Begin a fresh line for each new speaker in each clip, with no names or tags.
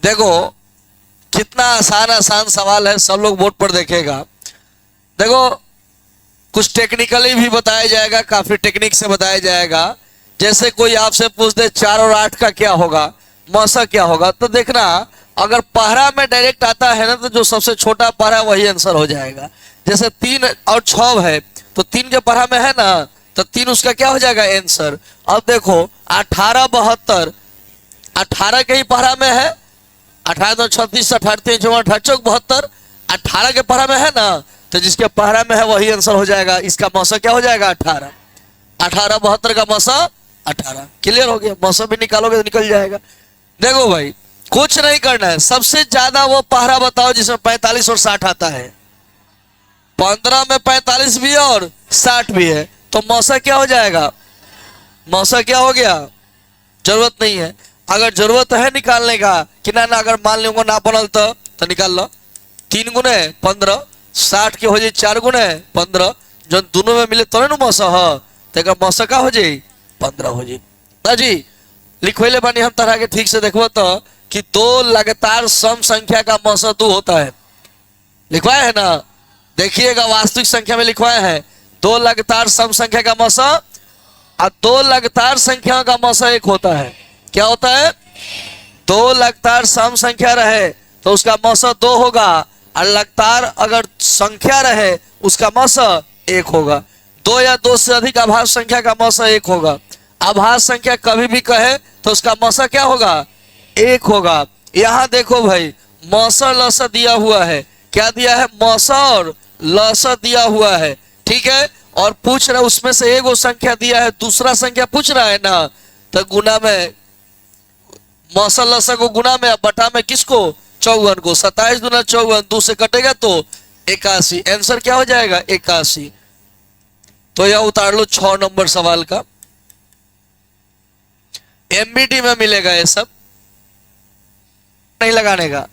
देखो कितना आसान आसान सवाल है, सब लोग बोर्ड पर देखेगा। देखो कुछ टेक्निकली भी बताया जाएगा, काफी टेक्निक से बताया जाएगा। जैसे कोई आपसे पूछ दे 4 और 8 का क्या होगा, मौसा क्या होगा, तो देखना अगर पहरा में डायरेक्ट आता है ना तो जो सबसे छोटा पहरा वही आंसर हो जाएगा। जैसे 3 और 6 है तो 3 के पहरा में है ना, तो 3 उसका क्या हो जाएगा आंसर। अब देखो 18 72 18 के ही पहरा में है, 18 तो 36 18 3 18 चौक 72, 18 के पहरा में है ना, तो जिसके पहरा में है वही आंसर हो जाएगा। इसका मौसा क्या हो जाएगा 18, 18 72 का मौसा 18। क्लियर हो गया, मौसा भी निकालोगे तो निकल जाएगा। देखो भाई कुछ नहीं करना है, सबसे ज्यादा वो पहरा बताओ जिसमें 45 और 60 आता है। 15 में 45 भी है और 60 भी है, तो मौसा क्या हो जाएगा, मौसा क्या हो गया। जरूरत नहीं है, अगर जरूरत है निकालने का कि ना अगर मान लूंगा ना बनल तो निकाल लो। 3 गुने 15, 60 के हो जाए 4 गुने 15, जो दोनों में मिले तो ना मौसा हो, तो मौसा का हो जाए 15 हो जाए ना जी। लिखोले बानी हम तरह के ठीक से देखो तो कि 2 लगातार सम संख्या का मौसा 2 होता है। लिखवाया है ना, देखिएगा वास्तविक संख्या में लिखवाया है 2 लगातार सम संख्या का मौसा और 2 लगातार संख्या का मौसा 1 होता है। क्या होता है, 2 लगातार सम संख्या रहे तो उसका मौसा 2 होगा, और लगातार अगर संख्या रहे उसका मौसा 1 होगा। 2 या 2 से अधिक आभास संख्या का मौसा 1 होगा। आभास संख्या कभी भी कहे तो उसका मौसा क्या होगा 1 होगा। यहां देखो भाई मौसा लौसा दिया हुआ है, क्या दिया है, मौसा और लौसा दिया हुआ है, ठीक है। और पूछ रहा उसमें से एक वो संख्या दिया है, दूसरा संख्या पूछ रहा है ना, तो गुना में मौसा लौसा को गुना में, बटा में किसको 54 को, 27 गुना 54 2 से कटेगा तो 81, आंसर क्या हो जाएगा 81। तो यह उतार लो 6 नंबर सवाल का, एमबीटी में मिलेगा ये सब, नहीं लगाने का।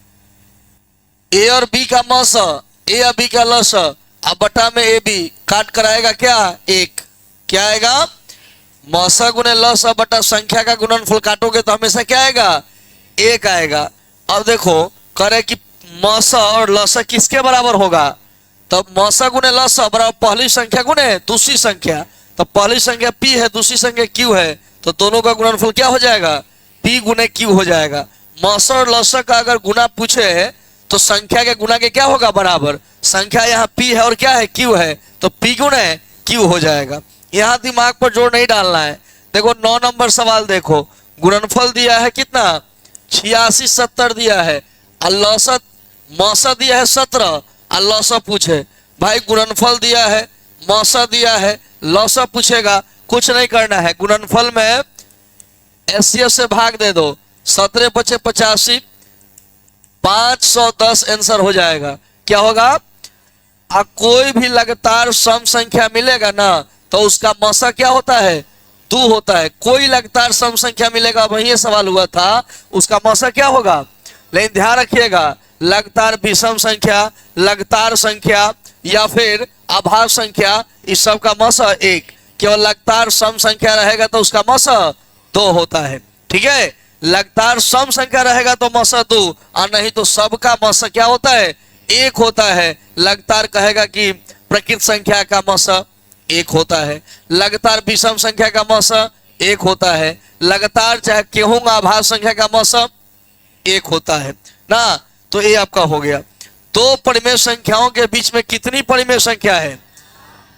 ए और बी का मौसा, ए और बी का लौसा, अब बटा में ए बी काट कर आएगा क्या 1, क्या आएगा मौसा गुने लौसा बटा संख्या का गुणनफल काटोगे तो हमेशा क्या आएगा 1 आएगा। अब देखो करे कि मौसा और लौसा किसके बराबर होगा, तो मौसा गुने लौसा बराबर पहली संख्या गुने दूसरी संख्या, तो पहली संख्या पी है दूसरी संख्या क्यू है, तो दोनों का गुणनफल क्या हो जाएगा पी गुने क्यू हो जाएगा। मौसा और लौसा का अगर गुना पूछे तो संख्या के गुना के क्या होगा बराबर, संख्या यहाँ पी है और क्या है क्यू है, तो पी गुने क्यू हो जाएगा। यहाँ दिमाग पर जोर नहीं डालना है। देखो 9 नंबर सवाल देखो, गुणनफल दिया है कितना 86 70 दिया है, लौसा मौसा दिया है 17, लौसा पूछे भाई गुणनफल दिया है मौसा दिया है लौसा पूछेगा, कुछ नहीं करना है, गुणनफल में एससीएफ से भाग दे दो, 17 बचे 85, 510 आंसर हो जाएगा। क्या होगा, कोई भी लगातार सम संख्या मिलेगा ना तो उसका मौसा क्या होता है 2 होता है। कोई लगातार सम संख्या मिलेगा, वही सवाल हुआ था, उसका मौसा क्या होगा। लेकिन ध्यान रखिएगा लगातार विषम संख्या, लगातार संख्या या फिर आभास संख्या, इस सब का मौसा 1, केवल लगातार सम संख्या रहेगा तो उसका मौसा 2 होता है, ठीक है। लगातार सम संख्या रहेगा तो मौसा 2, और नहीं तो सबका मौसा क्या होता है 1 होता है। लगातार कहेगा कि प्रकृत संख्या का मौसा 1 होता है, लगातार विषम संख्या का मौसा 1 होता है, लगातार चाहे कहूंगा आभास संख्या का मौसा 1 होता है ना। तो ये आपका हो गया। 2 परिमेय संख्याओं के बीच में कितनी परिमेय संख्या है,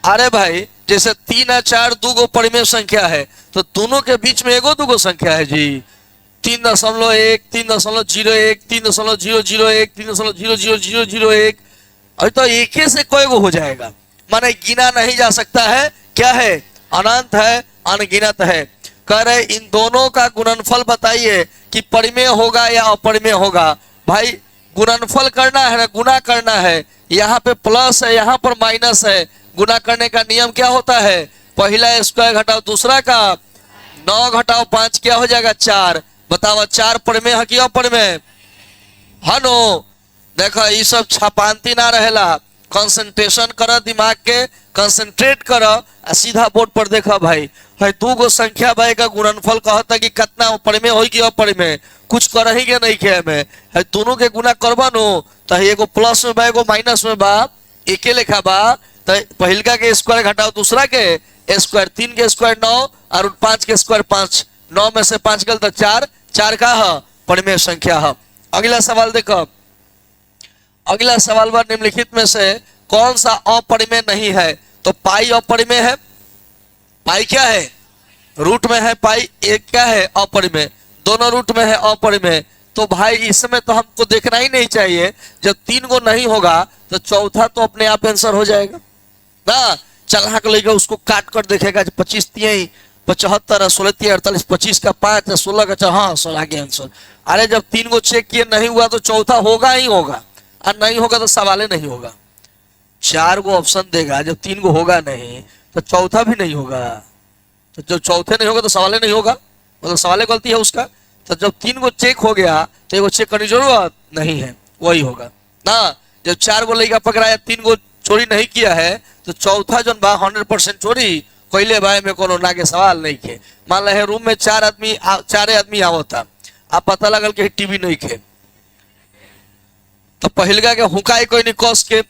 अरे भाई जैसे 3 और 4 2 परिमेय संख्या है, तो दोनों के बीच में 1 2 संख्या है जी, 3.1 3.01 3.001 3.00001, अभी तो एक ही से कोई हो जाएगा, माने गिना नहीं जा सकता है, क्या है अनंत है अनगिनत है। कह रहे इन दोनों का गुणनफल बताइए कि परिमेय होगा या अपरिमेय होगा। भाई गुणनफल करना है ना, गुना करना है, यहाँ पे प्लस है यहाँ पर माइनस है, गुना करने का नियम क्या होता है, पहला स्क्वायर घटाओ दूसरा का, 9 घटाओ 5 क्या हो जाएगा 4, बताओ 4 परिमेय है कि अपरिमेय है नो। देखो ये सब छपांती ना रहेला, कंसंट्रेशन करो, दिमाग के कंसंट्रेट करो, सीधा बोर्ड पर देखो भाई भाई दू गो संख्या भाई का गुणनफल कहता कि कितना परिमेय होई कि अपरिमेय, कुछ कर ही के नहीं खे में है, दोनों के गुना करबा नो तो एगो प्लस में बा एगो माइनस में बा, एके लेखा बा। तो पहिलका के स्क्वायर घटाओ दूसरा के स्क्वायर, 3 के स्क्वायर 9 और 5 के स्क्वायर 5, 9 में से 5 गल तो 4, 4 का है परिमेय संख्या है। अगला सवाल देखो, अगला सवाल बा निम्नलिखित में से कौन सा अपरिमेय नहीं है? तो पाई अपरिमेय है, पाई क्या है? रूट में है पाई, एक क्या है? अपरिमेय, दोनों रूट में है अपरिमेय। तो भाई इसमें तो हमको देखना ही नहीं चाहिए, जब 3 गो नहीं होगा तो चौथा तो अपने आप आंसर हो जाएगा ना। चलाक लेगा उसको काट कर देखेगा 25 3 75 16 3 48 25 का 5 16 का, हाँ 16 के आंसर। अरे जब 3 गो चेक किए नहीं हुआ तो चौथा होगा ही होगा, और नहीं होगा तो सवाल नहीं होगा। 4 गो ऑप्शन देगा, जब 3 गो होगा नहीं तो चौथा भी नहीं होगा, तो जब चौथे नहीं होगा तो सवाल नहीं होगा, मतलब सवाल गलती है उसका। तो जब 3 गो चेक हो गया तो एगो चेक करने की जरूरत नहीं है, वही होगा ना। जब 4 गो लड़का पकड़ाया 3 गो चोरी नहीं किया है तो चौथा जो बा 100% चोरी कैले भाई में कोनो ना के सवाल नहीं खे। मान रहे रूम में 4 आदमी आवता, आप पता लगल कि टीवी नहीं खे, तो पहिलका के हुकाई कोई नहीं कस के,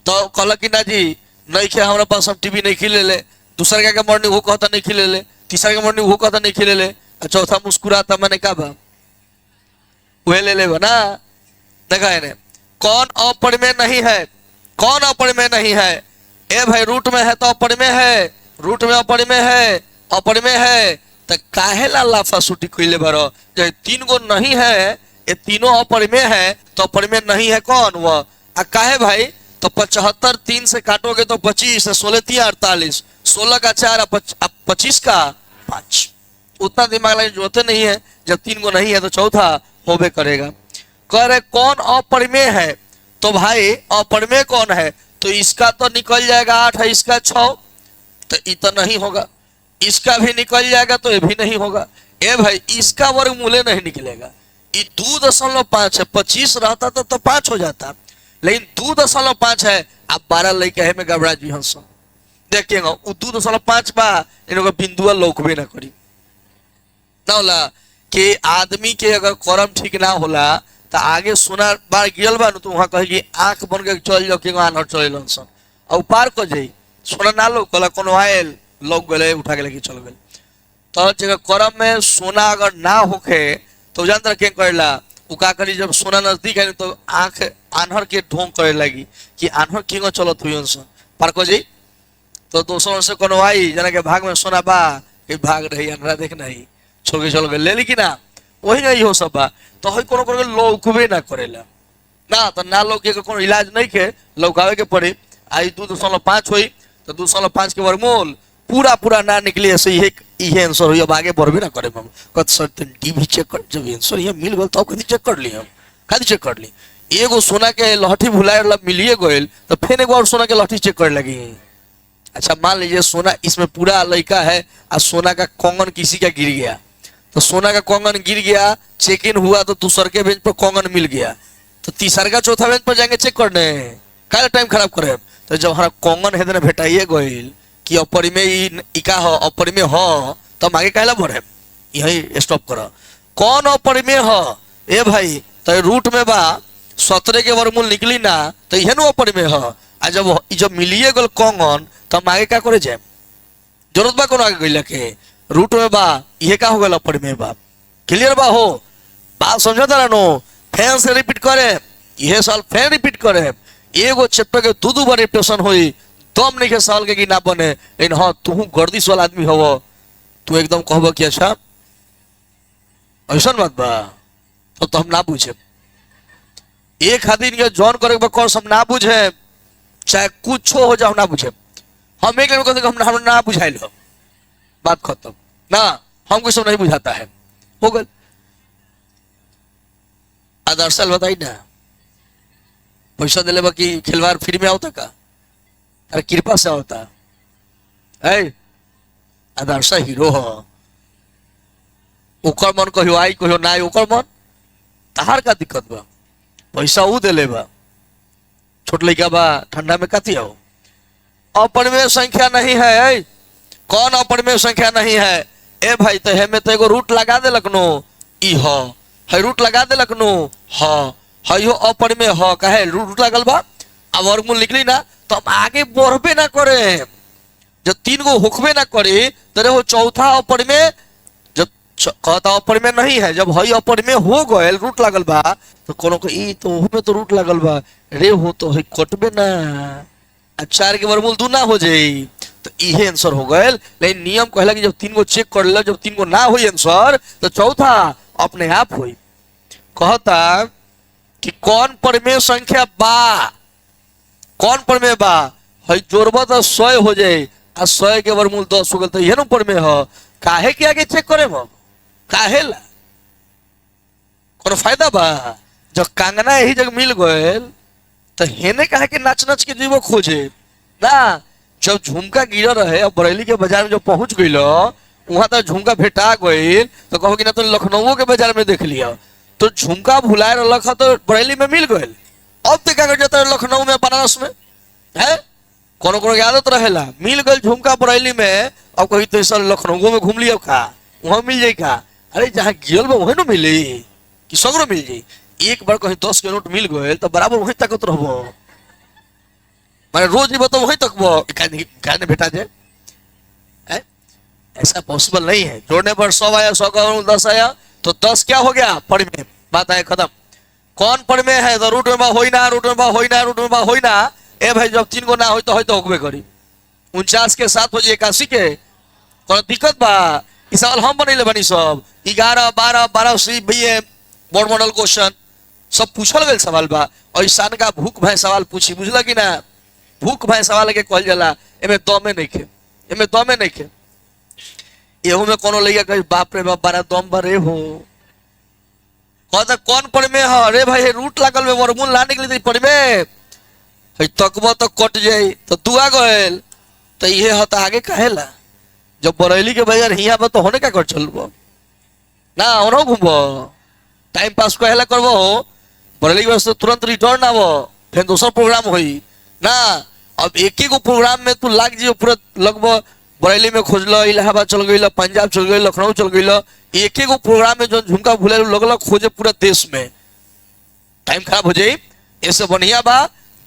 तो कहल कि ना जी नहीं खे हमारे पास, हम टीवी नहीं खिले ले। दूसरा के मॉर्निंग वो कहता नहीं खिले ले, तीसरा के मॉर्निंग वो कहता नहीं खिले ले, चौथा मुस्कुराता, मैंने कहा बा वह ले ले ना। देखा है कौन अपरिमेय नहीं है? कौन अपरिमेय नहीं है? ए भाई रूट में है तो अपरिमेय है, रूट में अपरिमेय है, अपरिमेय है तो काहे ला लाफा सूटी कोइले बरो? जब 3 गो नहीं है, ये तीनों अपरिमेय है तो अपरिमेय नहीं है कौन? वह काहे भाई? तो 75 3 से काटोगे तो 25, 16 3 48, 16 का 4 25 का 5। उतना दिमाग लगाने की जरूरत नहीं है, जब 3 गो नहीं है तो चौथा होबे करेगा। कह रहे कौन अपरिमेय है? तो भाई अपरिमेय कौन है? तो इसका तो निकल जाएगा 8 है, इसका 6 तो ये तो नहीं होगा, इसका भी निकल जाएगा तो ये भी नहीं होगा। ए भाई इसका वर्गमूल नहीं निकलेगा, ये 2.5 है, 25 रहता तो 5 हो जाता, लेकिन 2.5 है। आप 12 लेके है में घबरा जी हंस देखेगा, वो 2.5 बा इनको बिंदुआ लौकबे ना करी ना होला। कि आदमी के अगर कर्म ठीक ना होला तो आगे सोना बार गिरल बा तो वहां कहे आंख बन के चल जाओ कि आनर चल सन और पार कर जाई, सोना ना लो कला कोनो आयल लोग गए उठा के लेके चल गए। तो जगह कर्म में सोना अगर ना होके तो जानता के करेला वो का करी, जब सोना नजदीक है तो आंख आन्हर के ढोंग करे लगी कि आन्हर क्यों चलत हुई पार कर जाई। तो दोस्तों से कोनो आई जना के भाग में सोना बा कि भाग रही अनरा देख नहीं छोड़ के चल गए ले ली कि ना, वही नहीं हो सब बा। तो हई कोनो कोनो लौकबे ना करेला ना, तो ना लौके के कोनो इलाज नहीं के लौकावे के पड़ी। आई 2.5 हुई तो 2.5 के वर्गमूल पूरा पूरा ना निकले, ऐसे ये आंसर हुई। अब आगे बढ़बे ना करे हम कत सर टीवी चेक कर, जब आंसर ये मिल गल तो कदी चेक कर ली, हम कदी चेक कर ली। एगो सोना के लहठी भुलाए मिलिए गइल तो फिर एक और सोना के लहठी चेक कर लगी। अच्छा मान लीजिए सोना इसमें पूरा लड़का है और सोना का कंगन किसी का गिर गया, तो सोना का कंगन गिर गया, चेक इन हुआ तो दूसर के बेंच पर कंगन मिल गया, तो तीसर का चौथा बेंच पर जाएंगे चेक करने, क्या टाइम खराब करे। तो जब हमारा कंगन है भेटाइए गइल कि अपरिमेय इका हो अपरिमेय हो तो हम आगे कहला बढ़े, यही स्टॉप करो। कौन अपरिमेय हो? ए भाई तो रूट में बा 17 के वर्गमूल निकली ना तो यह अपरिमेय हो। आ जब मिलिए गल कंगन तो हम आगे क्या करे जाए, जरूरत बा कोनो आगे गइला के? रूट में बा ये का हो गया अपरिमेय बा। क्लियर बा हो बात समझता ना नो? फैन से रिपीट करे, यह साल फैन रिपीट करे, एगो चैप्टर के दू बार रिपीटेशन हुई दम नहीं के साल के ना बने। लेकिन हाँ तू गर्दिश वाला आदमी हो, तू एकदम कहब कि अच्छा ऐसा बात बा तो हम ना बुझे। एक खातिर ये जॉन करे कोर्स हम ना बुझे, चाहे कुछ हो जाओ ना बुझे, हम एक हम ना बुझाइल हो, बात खत्म ना, हमको सब नहीं बुझाता है, हो गए। आदर्शल बताई ना पैसा दिले बाकी खिलवाड़ फ्री में होता का? अरे कृपा से होता है। आदर्शा हीरो हो, ओकर मन कहियो आई कहियो ना, ओकर मन तहार का दिक्कत बा, पैसा ऊ दिले बा, छोट लड़का बा ठंडा में कथी हो। अपरिमेय संख्या नहीं है, कौन अपरिमेय संख्या नहीं है? ए भाई तो हे में तो एगो रूट लगा दे लखनो ई ह है, रूट लगा दे लखनो ह है, यो अपरिमेय ह काहे रूट लगल बा। अब वर्गमूल निकली ना तो हम आगे बढ़बे ना करे, जब तीन गो होखबे ना करे तो रे वो चौथा अपरिमेय, जब कहता अपरिमेय नहीं है, जब हई अपरिमेय हो गए रूट लगल बा तो कोनो को ई तो में तो रूट लगल बा रे हो तो है कटबे ना, चार के वर्गमूल दू ना हो जाई, तो इहे आंसर हो गए। लेकिन नियम कहला कि जब तीन गो चेक कर ले, जब तीन गो ना हुई आंसर तो चौथा अपने आप हुई। कहता कि कौन परिमेय संख्या बा, कौन परिमेय बा, हई जोड़बा तो 100 हो जाए आ 100 के वर्गमूल 10 हो गल तो यह परिमेय ह। काहे के आगे चेक करे हम, काहे ला कोनो फायदा बा? जब कंगना यही जगह मिल गए तो हेने कहे कि नाच नाच के जीवो खोजे ना। जब झुमका गिर रहे अब बरेली के बाजार में जब पहुंच गई वहां तक झुमका भेटा गई तो कहो कि ना तो लखनऊ के बाजार में देख लिया, तो झुमका भुलाए रख तो बरेली में मिल गए। अब देखा कर जाता है लखनऊ में बनारस में है, कोनो कोनो आदत रहेला मिल गए झुमका बरेली में, अब कहीं तो सर लखनऊ में घूम लिया का वहां मिल जाए का, अरे जहाँ गिरल बा वही न मिली कि सगरो मिल जाई। एक बार कहीं 10 के नोट मिल गए तो बराबर वहीं तकत रहबो, माने रोज ही बताओ वहीं तक वो कहने बेटा जाए, ऐसा पॉसिबल नहीं है। जोड़ने पर 100 आया, 100 का 10 आया तो 10 क्या हो गया परिमेय, बात है खत्म। कौन परिमेय है तो रूट में बा होई ना, रूट में बा होई ना, रूट में बा होई ना। ए भाई जब तीन गो ना हो तो होकबे करी। 49 के 7 हो जाए 81 के, कोनो दिक्कत बा? इस सवाल हम बनैले बनी सब 11 12 12 सी बीए बोर्ड मॉडल क्वेश्चन सब पूछल गए सवाल बा। और ईशान का भूख भाई सवाल पूछी, बुझल कि ना? भूख भाई सवाल के कहल जाला, एमे दमे नहीं खे, एमे दमे नहीं खे। एहू में कोनो लइका कहे बाप रे बाप बड़ा दम बरे हो, कहता कौन परिमेय है? अरे भाई रूट लागल में वर्गमूल ना निकली परिमेय है, तकबो तो कट जाई तो दुआ गएल तो ये होता आगे कहेला। जब बरेली के बाजार हिया बा तो होने का कर चलबो ना, ओनो घूमबो टाइम पास कहेला करबो, बरेली के वास्ते तुरंत रिटर्न आवो फिर दूसरा प्रोग्राम होई ना। अब एक ही गो प्रोग्राम में तू लाग जियो पूरा लगभग बरेली में खोज लो, इलाहाबाद चल गई, पंजाब चल गई, लखनऊ चल गई, एक ही गो प्रोग्राम में जो झुमका भूले लगल खोजे पूरा देश में, टाइम खराब हो जाए। ऐसे बढ़िया बा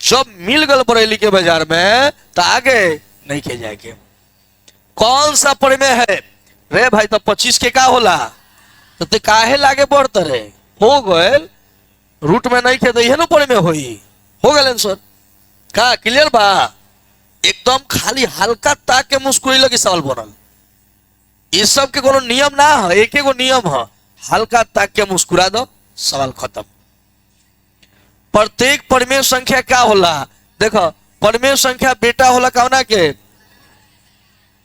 जब मिल गल बरेली के बाजार में तो आगे नहीं के जाएंगे। कौन सा परिमेय है रे भाई? तो 25 के का होला तो ते काहे लागे बढ़ते रे, हो गए रूट में नहीं खे तो यह परिमेय होई, हो गए आंसर का क्लियर बा? एकदम खाली हल्का ताक के मुस्कुराइल की सवाल बनल, इस सब के कोनो नियम ना है, एक एगो नियम है, हल्का ताक के मुस्कुरा दो सवाल खत्म। प्रत्येक परिमेय संख्या क्या होला? देखो परिमेय संख्या बेटा होला कौना के?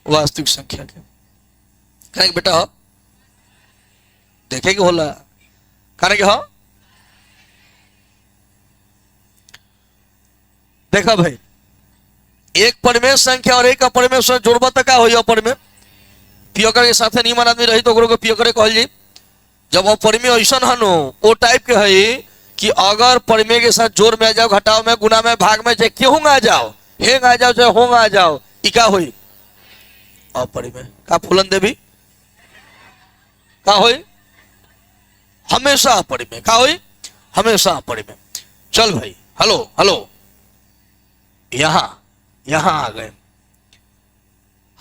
वास्तविक संख्या के। कहने के बेटा हो देखे के होला, कहने के हो देखा भाई एक परिमेय संख्या और एक अपरिमेय संख्या जोड़बा तक का होई अपरिमेय। पियकर के साथे निमन आदमी रही तो ओकरो के पियकरे कहल जी। जब अपरिमेय ऐसन हनो ओ टाइप के है कि अगर परिमेय के साथ जोड़ में आ जाओ, घटाव में, गुना में, भाग में, चाहे केहू आ जाओ, हेंग आ जाओ, चाहे होंग आ जाओ, ई का होई अपरिमेय। का फूलन देवी का होई? हमेशा अपरिमेय। का होई? हमेशा अपरिमेय। चल भाई हेलो हेलो यहां यहां आ गए।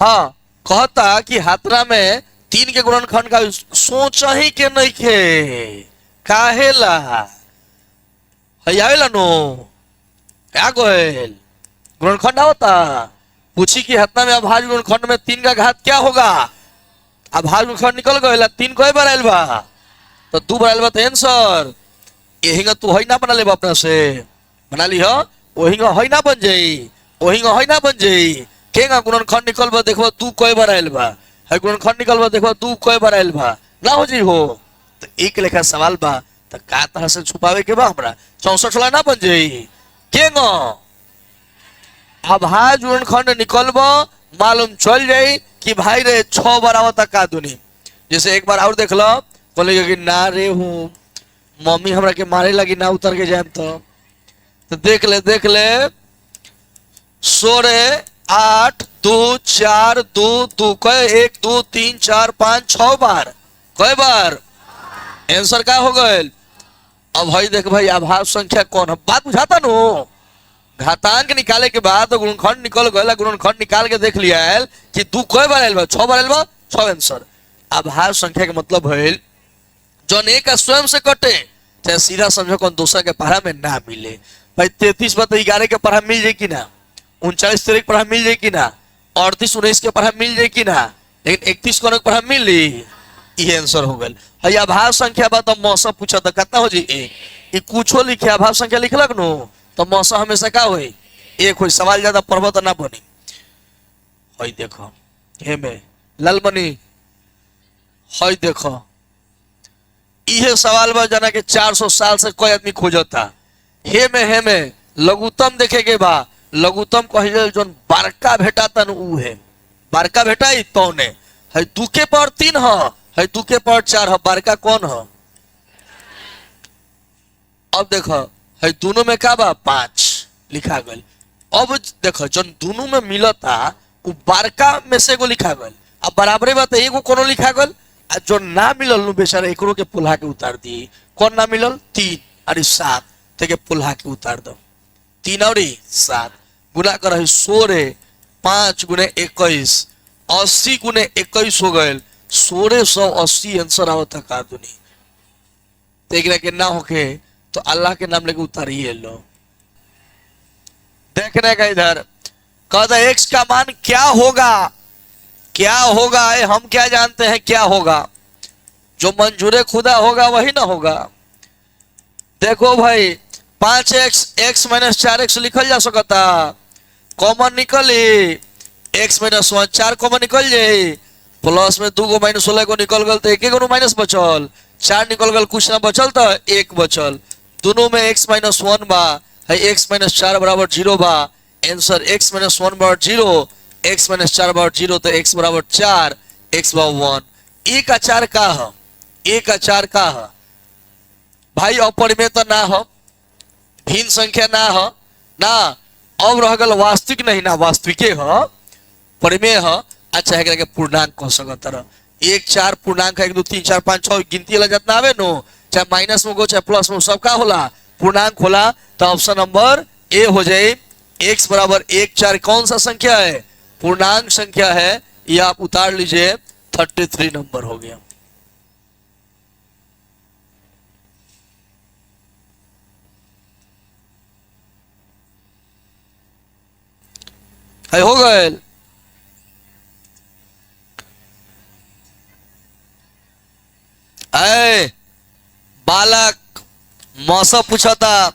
हाँ कहता कि हाथरा में 3 के गुणनखंड का सोचा ही के नहीं खे, काहेला आवेला नो क्या गोयल गुणनखंड होता। पूछी कि हतना में अभाज्य गुणनखंड में 3 का घात क्या होगा? अभाज्य गुणनखंड निकल गए, 3 कई बार आयल बा तो 2 बार आयल बा तो आंसर यही तू है ना बना ले अपना से, बना ली हो वही है ना बन जाई, वही है ना बन जाई। केगा गुणनखंड निकल बा देखो 2 कई बार आयल बा, है गुणनखंड निकल बा देखो 2 कई बार आयल बा, ना हो जी हो तो एक लेखा सवाल बा तो का तरह से छुपावे के बा हमरा 64 वाला ना बन जाई। केगा अभाज्य गुणनखंड निकलब मालूम चल जाई कि भाई रे 6 बार आवता का दुनी। जैसे एक बार और देख लो बोले कि ना रे हूँ मम्मी हमरा के मारे लगी ना उतर के जाए तो देख ले 16 8 2 4 2 2 कई 1 2 3 4 5 6 बार, कई बार आंसर का हो गए। अब भाई देख भाई अभाज्य संख्या कौन है, बात बुझाता नो। घातांक निकाले के बाद तो गुणनखंड निकल गया, गुणनखंड निकाल के देख लिया है कि 2 कई बार आयल बा, 6 बार आयल बा, 6 आंसर। अभाज्य संख्या के मतलब है जौन एक स्वयं से कटे, चाहे सीधा समझो कौन दूसरा के पढ़ा में ना मिले। भाई 33 बता 11 के पढ़ा मिल जाए कि ना, 39 13 के पढ़ा मिल जाए कि ना, 38 19 के पढ़ा मिल जाए कि ना, लेकिन 31 को पढ़ा मिल ली, ये आंसर हो गल। है अभाज्य संख्या बा तो मौसम पूछा तो कितना हो जी एक, कुछो लिखे अभाज्य संख्या लिखलक नो तो मौसम हमेशा का होई एक होई, सवाल ज्यादा पढ़बो तो ना बनी। हई देखो हे में लालमणि, हई देखो इहे सवाल बा जना के 400 साल से कोई आदमी खोजता। हे में लघुत्तम देखे के बा, लघुत्तम कहे जो बड़का भेटा तन उ है, बड़का भेटा ही तो ने है 2 के पावर 3 है 2 के पावर 4 है, बड़का कौन है। अब देखो है दोनों में का बा 5 लिखा गल। अब देखो जो दोनों में मिलता वो बड़का में से एगो लिखा गल, अब बराबरे बात एगो कोनो लिखा गल, जो ना मिलल नु बेचारा एकरो के पुल्हा के उतार दी। कौन ना मिलल 3 और 7 ते पुल्हा के उतार दो, 3 और 7 गुना कर 16 5 गुने 21 80 गुने 21 हो गए, 1680 आंसर आवता का दुनी। देखने के ना होके तो अल्लाह के नाम लेके उतारिए लो। देखने का इधर कहता x का मान क्या होगा, क्या होगा हम क्या जानते हैं क्या होगा, जो मंजूर खुदा होगा वही ना होगा। देखो भाई 5x x माइनस 4x लिखल जा सकता, कॉमन निकली x माइनस 1 4 कॉमन निकल जाए, प्लस में 2 गो माइनस 16 को निकल गल तो एक गो माइनस बचल, 4 निकल गल कुछ ना बचल तो 1 बचल। दोनों में x माइनस 1 बा है, x माइनस 4 बराबर 0 बा, आंसर x माइनस 1 बराबर 0, x माइनस 4 बराबर 0 तो x बराबर 4, x बराबर 1। एक आचार का है, एक आचार का है भाई अपरिमेय तो ना हो, भिन्न संख्या ना हो ना, अब रह गल वास्तविक नहीं ना, वास्तविक है परिमेय है। अच्छा है कि पूर्णांक कह सकत रह, 1 4 पूर्णांक 1 2 3 4 5 6 गिनती वाला जितना आवे नो, चाहे माइनस में गो चाहे प्लस में, सब का होला पूर्णांक होला। तो ऑप्शन नंबर ए हो जाए, x बराबर 1 4 कौन सा संख्या है, पूर्णांक संख्या है, ये आप उतार लीजिए 33 नंबर हो गया। है हो गए। बालक मौसा पूछा था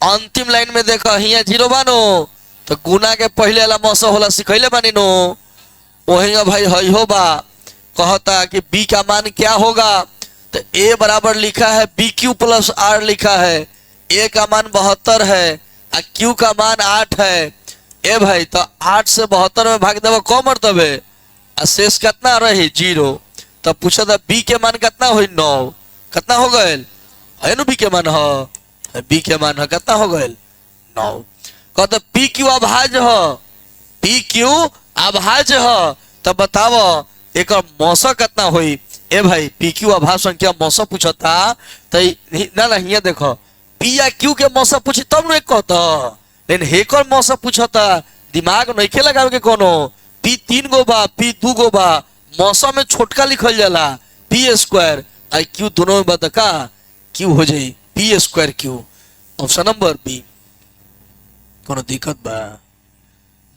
अंतिम लाइन में देखो हिया 0 बानो तो गुना के पहले वाला मौसा होला सिखैले बानी नो, वही भाई हई हो बा कहता कि b का मान क्या होगा, तो a बराबर लिखा है BQ प्लस R लिखा है, a का मान 72 है और q का मान 8 है। ए भाई तो 8 से 72 में भाग देव कौ मरतबे और शेष कितना रही 0, तो पूछा था b के मान कितना हुई 9, कितना हो गए है नु b के मान हो, b के मान कितना हो गए 9। कहता p क्यू अभाज्य हो, p क्यू अभाज्य हो, तब बताओ एक मौसा कितना हुई। ए भाई p क्यू अभाज्य संख्या मौसा पूछा था तो ना ना हिया देखो p या q के मौसा पूछी तब एक कहता, लेकिन हेकर मौसा पूछा था दिमाग नहीं खे लगावे के कोनो, p 3 गो बा p 2 गो बा, मौसा में छोटका लिखल जाला p स्क्वायर आई q दोनों में बता का q हो जाए p square q। Option number B. कोनो दिक्कत बा,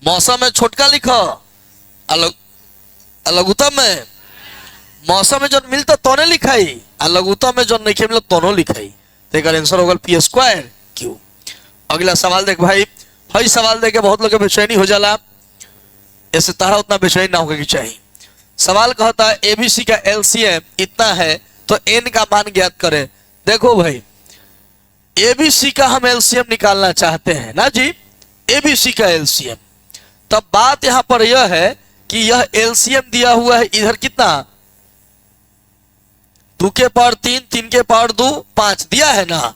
मौसम में छोटका लिखो अलग अलगुतम में, मौसम में जो मिलता तोने लिखाई, अलगुतम में जो नहीं मिलता तोनो लिखाई, तो आंसर होगा पी स्क्वायर क्यू। अगला सवाल देख भाई, हई सवाल देख के बहुत लोग बेचैनी हो जाला, ऐसे तारा उतना बेचैनी ना होगा कि चाहिए। सवाल कहता है एबीसी का एलसीएम इतना है तो एन का मान ज्ञात करें। देखो भाई एबीसी का हम एलसीएम निकालना चाहते हैं ना जी, एबीसी का एलसीएम, तब बात यहां पर यह है कि यह एलसीएम दिया हुआ है इधर कितना 2 के पावर 3 3 के पावर 2 5 दिया है ना,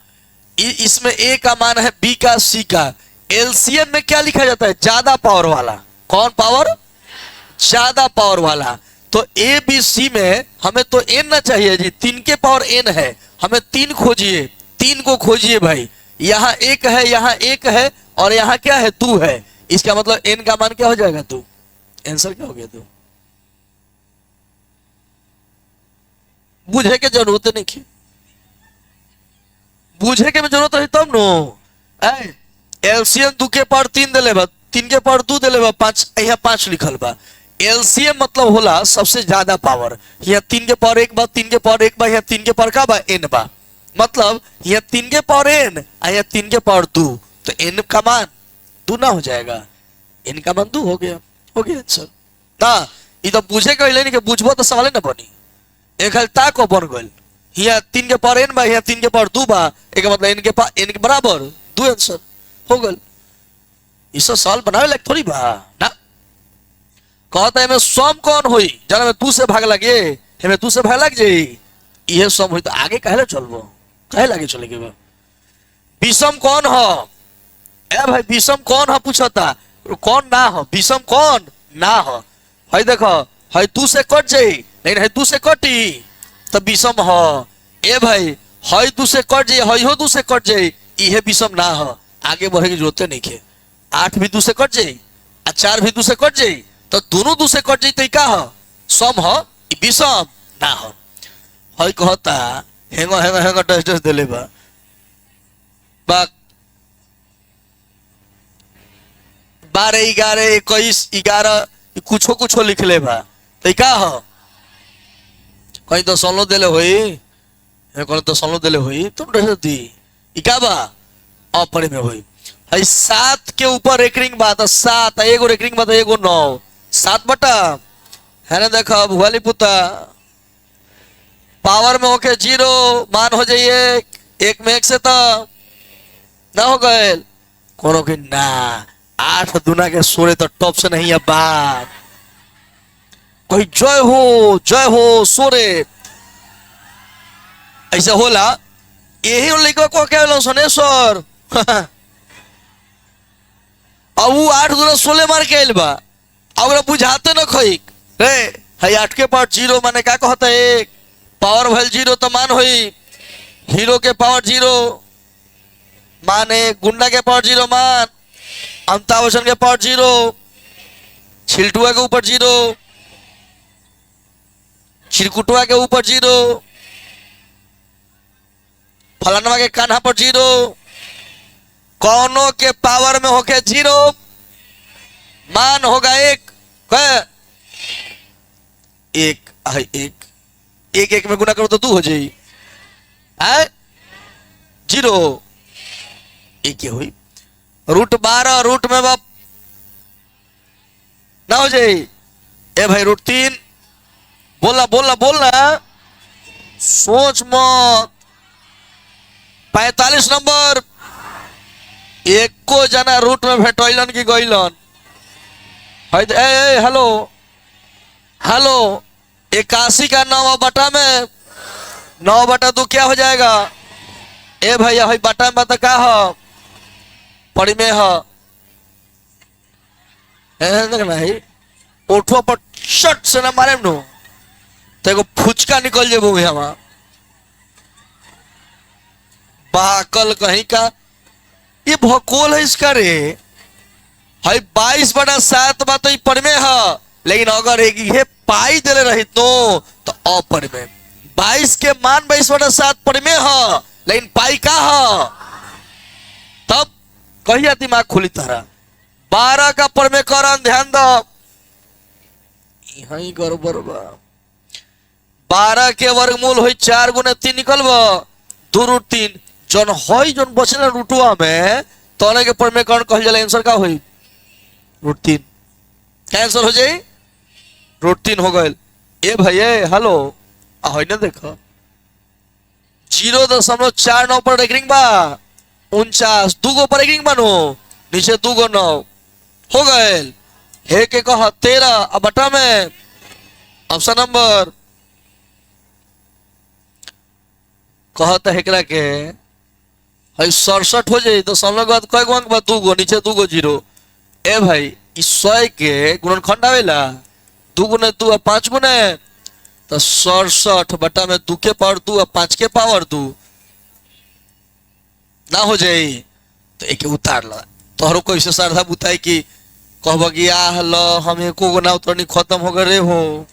इसमें ए का मान है बी का सी का, एलसीएम में क्या लिखा जाता है ज्यादा पावर वाला, कौन पावर? ज्यादा पावर वाला। तो ए बी सी में हमें तो एन ना चाहिए जी, 3 के पावर एन है, हमें 3 खोजिए, 3 को खोजिए भाई। यहाँ एक है, यहाँ एक है, और यहाँ क्या है? 2 है। इसका मतलब एन का मान क्या हो जाएगा? 2। आंसर क्या हो गया? 2। बुझे के जरूरत नहीं है, बुझे के जरूरत है तब नो। एलसीएम 2 के पावर 3 दिले बा, 3 के पावर 2 दिले बा, 5, यहाँ 5 लिखल बा। एलसीएम मतलब होला सबसे ज्यादा पावर। यहाँ 3 के पावर 1 बा, 3 के पावर 1 बा, यहाँ 3 के पावर का बा? एन बा। मतलब यहाँ 3 के पावर एन, यहाँ 3 के पावर 2, तो एन का मान 2 ना हो जाएगा? एन का मान 2 हो गया, हो गया आंसर ना। ये तो बुझे गए नहीं कि बुझबो तो सवाल ना बनी। एक हल्ता को बन गल, यहाँ 3 के पावर एन बा, यहाँ 3 के पावर 2 बा, एक मतलब एन के पावर एन के बराबर 2 आंसर हो गल। इस सवाल बनावे लायक थोड़ी बा ना। कहता है में सम कौन हुई? जाना में 2 से भाग लगे, हमें 2 से भाग लग जाई, ये सम हुई तो आगे कहले चलबो, कहे लागे चलेगे बा। विषम कौन हो? ए भाई विषम कौन हो पूछता, कौन ना हो? विषम कौन ना हो? है देखो, है 2 से कट जाई, लेकिन है 2 से कटी तो विषम हो। ए भाई है 2 से कट जाई, है हो 2 से कट जाई, ये विषम ना हो। आगे बढ़े की जरूरत नहीं है। 8 भी 2 से कट जाई, 4 भी 2 से कट जाई, तो दोनों 2 से कट जाई तो का हो? सम हो, विषम ना हो। है कहता हेंगो हेंगो हेंगो टेस्ट दिले बा, 12 11 21 11 कुछो कुछो लिख ले बा, तो का हो? कहीं तो सोलो दिले हुई, कहीं तो सोलो दिले हुई, तुम टेस्ट दी इका बा अपरे में हुई। है 7 के ऊपर एक रिंग बा, तो 7 एगो एक रिंग बा, तो एगो 9, 7 बटा है ना। देखो भुआली पुता पावर में होके 0 मान हो जाइए, 1 में 1 से तो ना हो गए कोनो की ना। 8 दुना के 16 तो टॉप से नहीं है बात। कोई जय हो सोरे ऐसे होला। यही लड़का को क्या बोलो सनेश्वर अब वो 8 दुना 16 मार के आइल बा, अब बुझाते न खई रे। है 8 के पावर 0 माने क्या कहता है? 1 पावर भल 0 तो मान हुई, हीरो के पावर 0 माने, गुंडा के पावर 0 मान, अमिताभ बच्चन के पावर 0, छिलटुआ के ऊपर 0, चिरकुटुआ के ऊपर 0, फलानवा के कान्हा पर 0, कौनों के पावर में होके 0 मान होगा 1। एक एक एक में गुना करो तो 2 हो जाए, 0 एक ही हुई। √12 रूट में बाप ना हो जाए। ए भाई √3 बोलना बोलना बोलना, सोच मत। 45 नंबर एक को जना रूट में भेटैलन की गईलन। हेलो हेलो 81 का 9 बटा में 9 बटा 2 क्या हो जाएगा? ए भैया है बटा में बता का हो पड़ी में हो नहीं, ओठवा पर शट से ना मारे नो तो फुचका निकल जेबो हमा बाकल कहीं का। ये भकोल है इसका रे। है 22/7 बा तो पढ़ में है, लेकिन अगर एक ये पाई दे रही तो अपढ़ में 22 के मान 22/7 पढ़ में है, लेकिन पाई का है तब कहिया दिमाग खुली तरह। 12 का पढ़ में करन ध्यान दो, यही गड़बड़ बा। 12 के वर्गमूल हो 4 गुने 3 निकलब 2√3 जन हई जन बचल रूटुआ में तोने के पर में कौन कहल जाला आंसर का होई? √3 क्या आंसर हो जाई? √3 हो गए। ए भैया हेलो आ ना देखो 0.49 पर रेकरिंग बा 49 2 पर रेकरिंग बनो नीचे 2 9 हो गए। हे के कह 13 अब बटा में ऑप्शन नंबर कहता है के है 67 हो जाए तो सब लोग बात कई गो अंक बा 2 नीचे 2 0। ए भाई इस 100 के गुणनखंड आवेला 2 गुने 2 और 5 गुने तो 67 बटा में 2 के पावर 2 और 5 के पावर 2 ना हो जाए तो एक उतार ला तोहरो को ऐसे श्रद्धा बुताई कि कहब कि लो हम एको गो ना उतरनी खत्म हो गए हो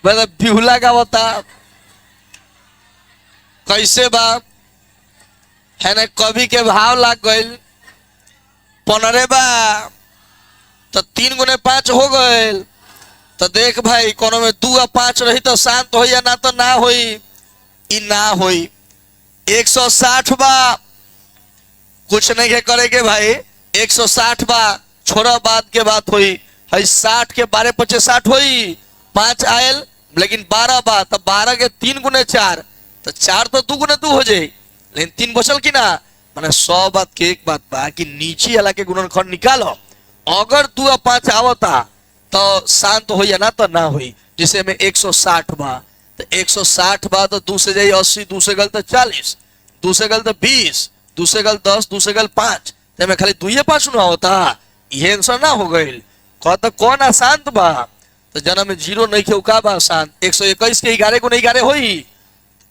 मतलब बिहुला का बता कैसे बाप है ना कवि के भाव लाग गए 15 बा तो 3 गुने 5 हो गए तो देख भाई कोनो में 2 और 5 रही तो शांत हो या ना तो ना होई ई ना होई 160 बा कुछ नहीं के करेगे भाई 160 बा छोड़ा बाद के बात हुई है 60 के 12 × 5 = 60 हुई 5 आयल लेकिन 12 बा तो 12 के 3 गुने 4 तो 4 तो 2 गुने 2 हो जाए लेकिन 3 बचल की ना मैंने 100 बात के एक बात बा कि नीचे वाला के गुणनखंड निकालो अगर 2 और 5 आवता तो शांत हो या ना तो ना हुई जिसे में 160 बा तो 160 बा तो 2 से जाई 80 2 से गल तो 40 2 से गल तो 20 2 से गल 10 2 से गल 5 तो में खाली 2 या 5 ना होता ये आंसर ना हो गई कहता कौन अशांत बा तो जन्म में 0 नहीं के उका बा अशांत 121 के 11 गुने 11 होई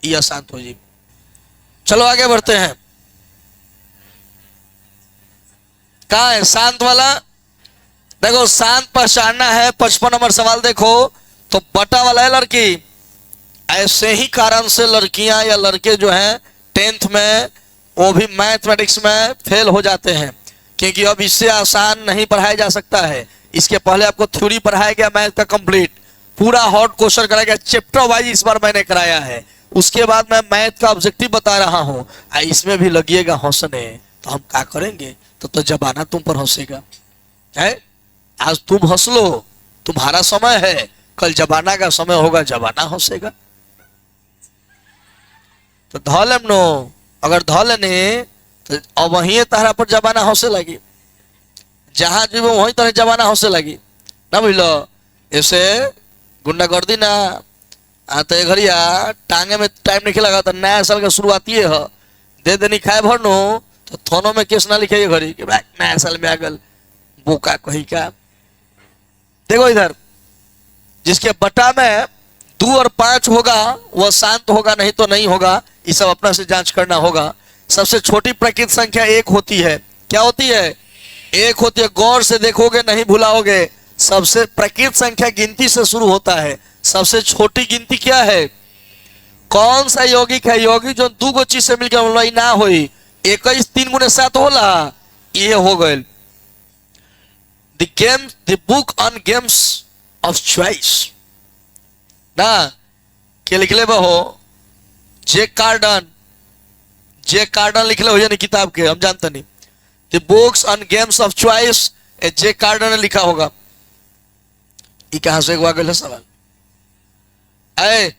ये अशांत हो जी। चलो आगे बढ़ते हैं कहा है शांत वाला देखो शांत पहचानना है 55 नंबर सवाल देखो तो बटा वाला है लड़की ऐसे ही कारण से लड़कियां या लड़के जो हैं 10th में वो भी मैथमेटिक्स में फेल हो जाते हैं क्योंकि अब इससे आसान नहीं पढ़ाया जा सकता है इसके पहले आपको थ्योरी पढ़ाया गया मैथ का कंप्लीट पूरा हॉट क्वेश्चन कराया गया चैप्टर वाइज इस बार मैंने कराया है उसके बाद मैं मैथ का ऑब्जेक्टिव बता रहा हूँ इसमें भी लगिएगा हंसने तो हम क्या करेंगे तो जमाना तुम पर हंसेगा है आज तुम हंस लो तुम्हारा समय है कल जमाना का समय होगा जमाना हंसेगा तो धौलम नो अगर धौलने तो अब वही तहरा पर जमाना हंसे लगी जहां जीव वही तरह जमाना हंसे लगी ना बुझलो ऐसे गुंडागर्दी ना तो घड़िया टांगे में टाइम नहीं लगा तो नया साल का शुरुआती है दे देनी खाए भरनो तो थानों में केस ना लिखे घड़ी कि भाई नया साल में आगल बोका कहीं का देखो इधर जिसके बटा में 2 और 5 होगा वह शांत होगा नहीं तो नहीं होगा ये सब अपना से जांच करना होगा सबसे छोटी प्रकृत संख्या 1 होती है क्या होती है 1 होती है गौर से देखोगे नहीं भुलाओगे सबसे प्रकृत संख्या गिनती से शुरू होता है सबसे छोटी गिनती क्या है कौन सा यौगिक है यौगिक जो 2 गो चीज से मिलकर ना हुई 21 3 गुने 7 होला ये हो गए the book on games of choice ना के लिखले हो जे कार्डन लिखले हो यानी किताब के हम जानते नहीं the books on games of choice जे कार्डन ने लिखा होगा ये कहां से हुआ गया सवाल ऐ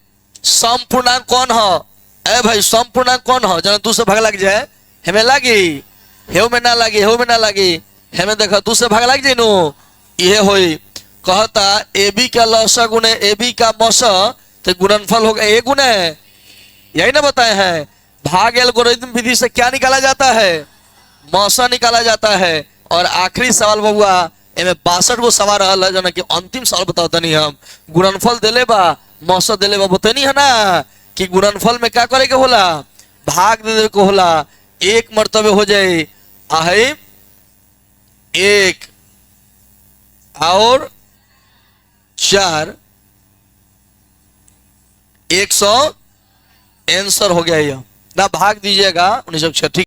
समपूर्णांक कौन हो ऐ भाई समपूर्णांक कौन हो जना 2 से भाग लग जाए हमें लगी हेव में ना लगी हेव में ना लगी हमें देखा 2 से भाग लग जाए नो ये होई कहता AB का लसा गुने AB का मसा तो गुणनफल होगा A गुने यही ना बताए हैं भाग एल्गोरिथम विधि से क्या निकाला जाता है मौसा निकाला जाता है और आखिरी सवाल बबुआ एमे 62 गो सवाल रहा है जना कि अंतिम सवाल बताओ तनी हम गुणनफल देले बा मौसा देले बा बतनी है ना कि गुणनफल में क्या करे के होला भाग दे को होला एक मर्तबे हो जाए आहे 1 और 4 100 आंसर हो गया ये ना भाग दीजिएगा 1906 ठीक।